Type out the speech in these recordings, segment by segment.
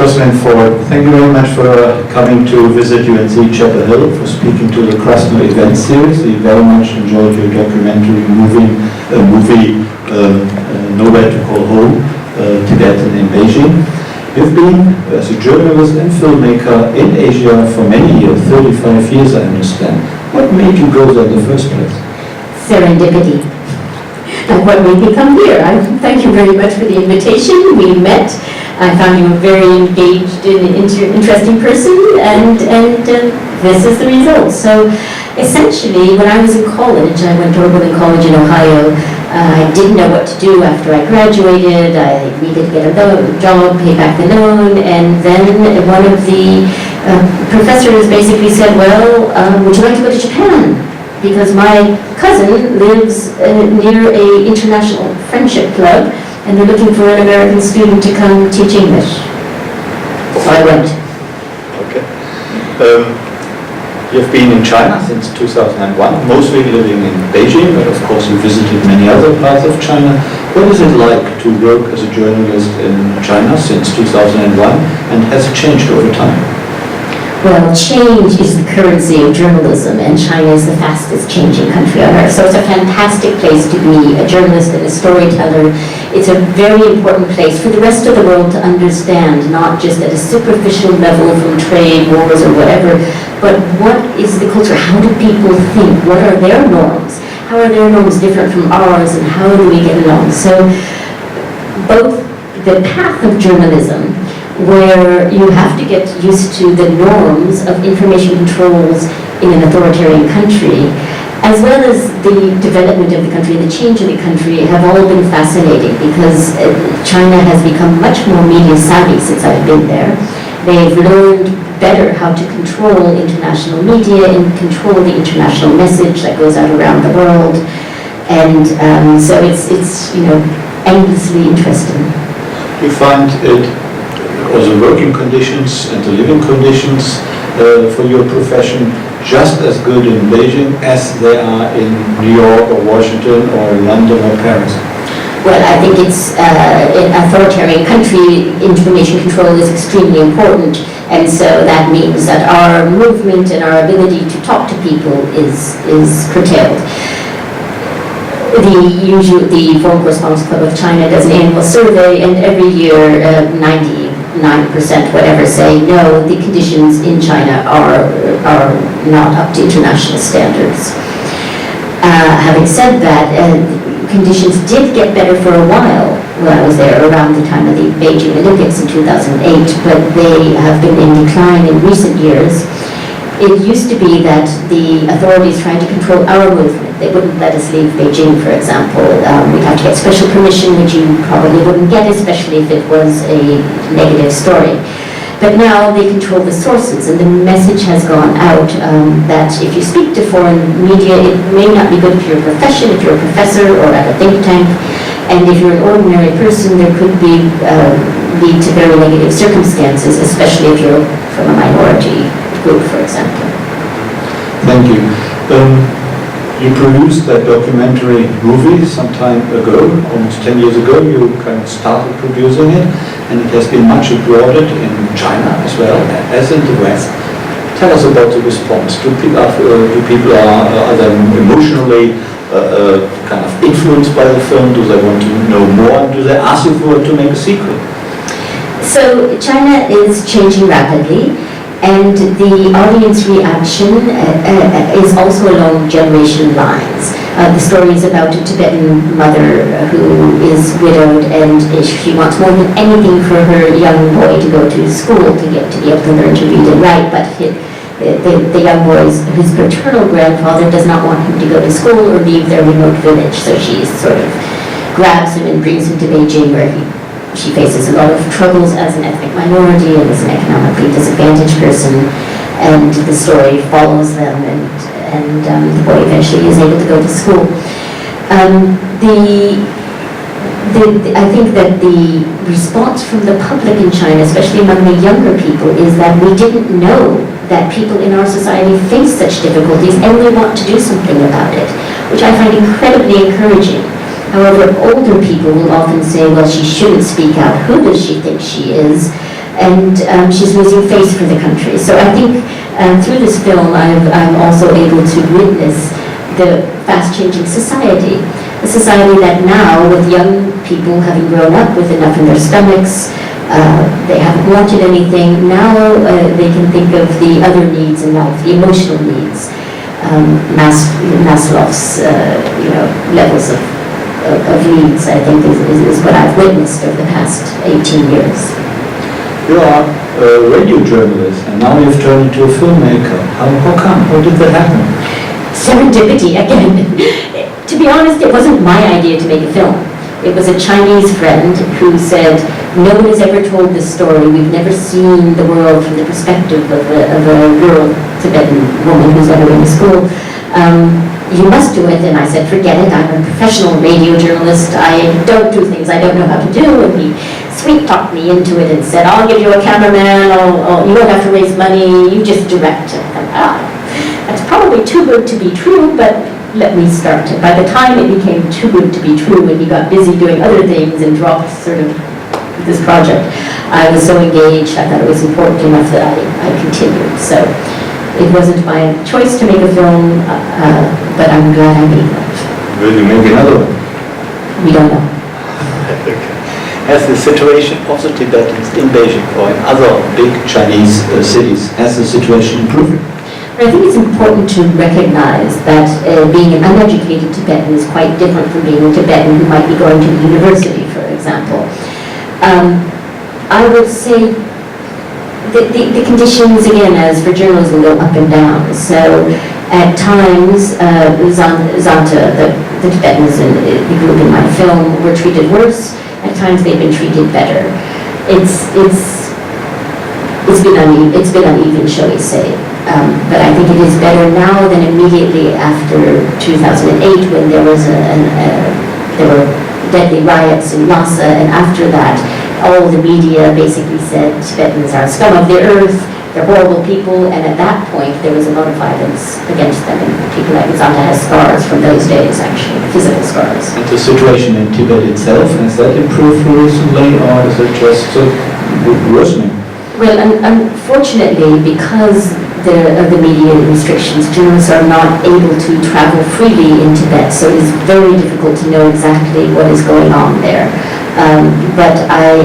Jocelyn Ford, thank you very much for coming to visit UNC Chapel Hill, for speaking to the Krasno event series. We very much enjoyed your documentary movie Nowhere to Call Home, Tibetan in Beijing. You've been, as a journalist and filmmaker, in Asia for many years, 35 years I understand. What made you go there in the first place? Serendipity. And what made me come here? Thank you very much for the invitation. We met. I found you a very engaged and interesting person, and this is the result. So essentially, when I was in college, I went to Oberlin College in Ohio. I didn't know what to do after I graduated. I needed to get a job, pay back the loan, and then one of the professors basically said, well, would you like to go to Japan? Because my cousin lives near an international friendship club, and they're looking for an American student to come teach English. So I went. Okay. You've been in China since 2001, mostly living in Beijing, but of course you visited many other parts of China. What is it like to work as a journalist in China since 2001, and has it changed over time? Well, change is the currency of journalism, and China is the fastest changing country on earth. So it's a fantastic place to be a journalist and a storyteller. It's a very important place for the rest of the world to understand, not just at a superficial level from trade, wars, or whatever, but what is the culture? How do people think? What are their norms? How are their norms different from ours, and how do we get along? So both the path of journalism, where you have to get used to the norms of information controls in an authoritarian country, as well as the development of the country and the change of the country, have all been fascinating, because China has become much more media savvy since I've been there. They've learned better how to control international media and control the international message that goes out around the world, and so it's endlessly interesting. You find it also working conditions and the living conditions for your profession just as good in Beijing as they are in New York or Washington or London or Paris? Well, I think it's in an authoritarian country, information control is extremely important, and so that means that our movement and our ability to talk to people is curtailed. The Foreign Correspondents Club of China does an annual survey, and every year 99% whatever say no, the conditions in China are not up to international standards. Having said that, conditions did get better for a while when I was there, around the time of the Beijing Olympics in 2008, but they have been in decline in recent years. It used to be that the authorities tried to control our movement. They wouldn't let us leave Beijing, for example. We'd have to get special permission, which you probably wouldn't get, especially if it was a negative story. But now they control the sources, and the message has gone out that if you speak to foreign media, it may not be good for your profession, if you're a professor or at a think tank, and if you're an ordinary person, there could be lead to very negative circumstances, especially if you're from a minority group, for example. Thank you. You produced that documentary movie some time ago, almost 10 years ago. You kind of started producing it, and it has been much applauded in China as well as in the West. Tell us about the response. Are they emotionally kind of influenced by the film? Do they want to know more? And do they ask you to make a sequel? So China is changing rapidly, and the audience reaction is also along generation lines. The story is about a Tibetan mother who is widowed, and she wants more than anything for her young boy to go to school to be able to learn to read and write, but the young boy's, his paternal grandfather does not want him to go to school or leave their remote village, so she sort of grabs him and brings him to Beijing, where she faces a lot of troubles as an ethnic minority and as an economically disadvantaged person, and the story follows them, and the boy eventually is able to go to school. I think that the response from the public in China, especially among the younger people, is that we didn't know that people in our society face such difficulties, and we want to do something about it, which I find incredibly encouraging. However, older people will often say, well, she shouldn't speak out. Who does she think she is? and she's losing face for the country. So I think through this film, I'm also able to witness the fast-changing society. A society that now, with young people having grown up with enough in their stomachs, they haven't wanted anything, now they can think of the other needs in life, the emotional needs. Maslow's levels of needs, I think, is what I've witnessed over the past 18 years. You are a radio journalist, and now you've turned into a filmmaker. How come? How did that happen? Serendipity, again. To be honest, it wasn't my idea to make a film. It was a Chinese friend who said, no one has ever told this story. We've never seen the world from the perspective of a rural Tibetan woman who's entering school. You must do it. And I said, forget it. I'm a professional radio journalist. I don't do things I don't know how to do. And he sweet-talked me into it and said, I'll give you a cameraman. You don't have to raise money. You just direct it. That's probably too good to be true, but let me start. By the time it became too good to be true and he got busy doing other things and dropped sort of this project, I was so engaged, I thought it was important enough that I continued. So it wasn't my choice to make a film, but I'm glad I made one. Will you make another one? We don't know. Has the situation of the Tibetans in Beijing or in other big Chinese cities, has the situation improved? I think it's important to recognize that being an uneducated Tibetan is quite different from being a Tibetan who might be going to university, for example. I would say the conditions, again, as for journalism, go up and down. So at times, Zanta, the Tibetans in the group in my film, were treated worse. At times, they've been treated better. It's been uneven, shall we say. But I think it is better now than immediately after 2008, when there were deadly riots in Lhasa, and after that, all the media basically said Tibetans are scum of the earth, they're horrible people, and at that point there was a lot of violence against them, and people like Zanta has scars from those days, actually, physical scars. And the situation in Tibet itself, has that improved recently, or is it just worsening? Well, unfortunately, because of the media restrictions, journalists are not able to travel freely in Tibet, so it is very difficult to know exactly what is going on there. But I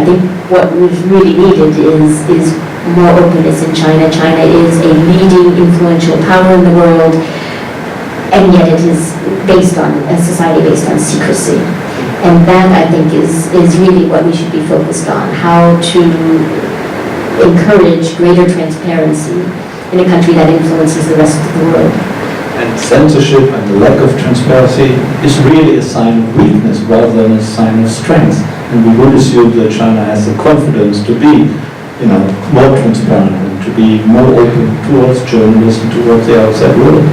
think what was really needed is more openness in China. China is a leading influential power in the world, and yet it is based on a society based on secrecy. And that, I think, is really what we should be focused on, how to encourage greater transparency in a country that influences the rest of the world. And censorship and the lack of transparency is really a sign of weakness rather than a sign of strength. And we would assume that China has the confidence to be, more transparent and to be more open towards journalists and towards the outside world.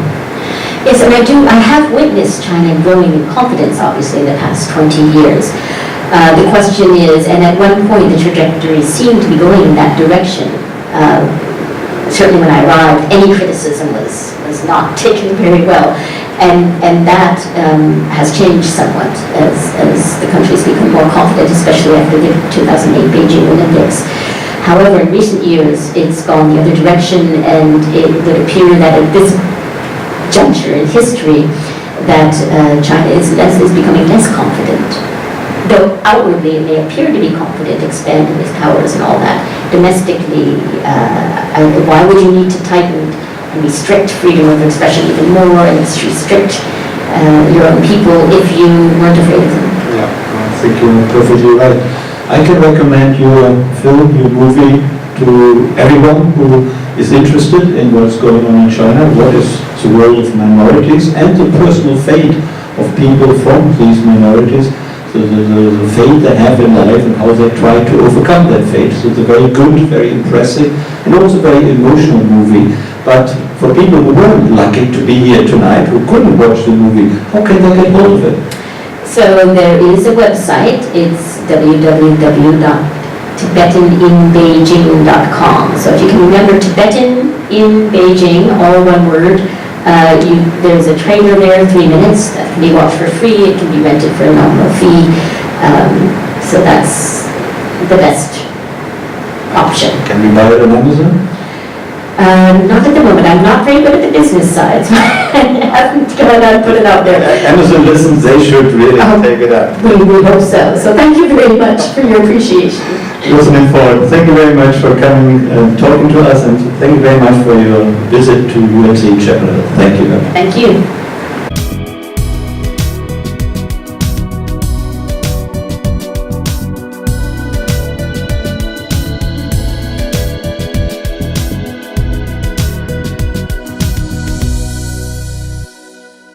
Yes, and I have witnessed China growing in confidence, obviously, in the past 20 years. The question is, and at one point the trajectory seemed to be going in that direction. Certainly when I arrived, any criticism was not taken very well. And that has changed somewhat as the country's become more confident, especially after the 2008 Beijing Olympics. However, in recent years, it's gone the other direction, and it would appear that at this juncture in history that China is becoming less confident. Though outwardly it may appear to be confident, expanding its powers and all that, domestically, why would you need to tighten and restrict freedom of expression even more and restrict your own people if you weren't afraid of them? Yeah, I think you're perfectly right. I can recommend your film, your movie, to everyone who is interested in what's going on in China, what is the world of minorities, and the personal fate of people from these minorities. So the fate they have in life and how they try to overcome that fate. So it's a very good, very impressive, and also very emotional movie. But for people who weren't lucky to be here tonight, who couldn't watch the movie, how can they get hold of it? So there is a website. It's www.tibetaninbeijing.com. So if you can remember Tibetan in Beijing, all one word, there's a trailer there, 3 minutes, that can be watched for free, it can be rented for a nominal fee. So that's the best option. Can we buy it on Amazon? Not at the moment. I'm not very good at the business side, so I haven't gone out and put it out there. Amazon listens, they should really take it up. We hope so. So thank you very much for your appreciation. Jocelyn Ford, thank you very much for coming and talking to us, and thank you very much for your visit to UMC Chapel. Thank you. Thank you.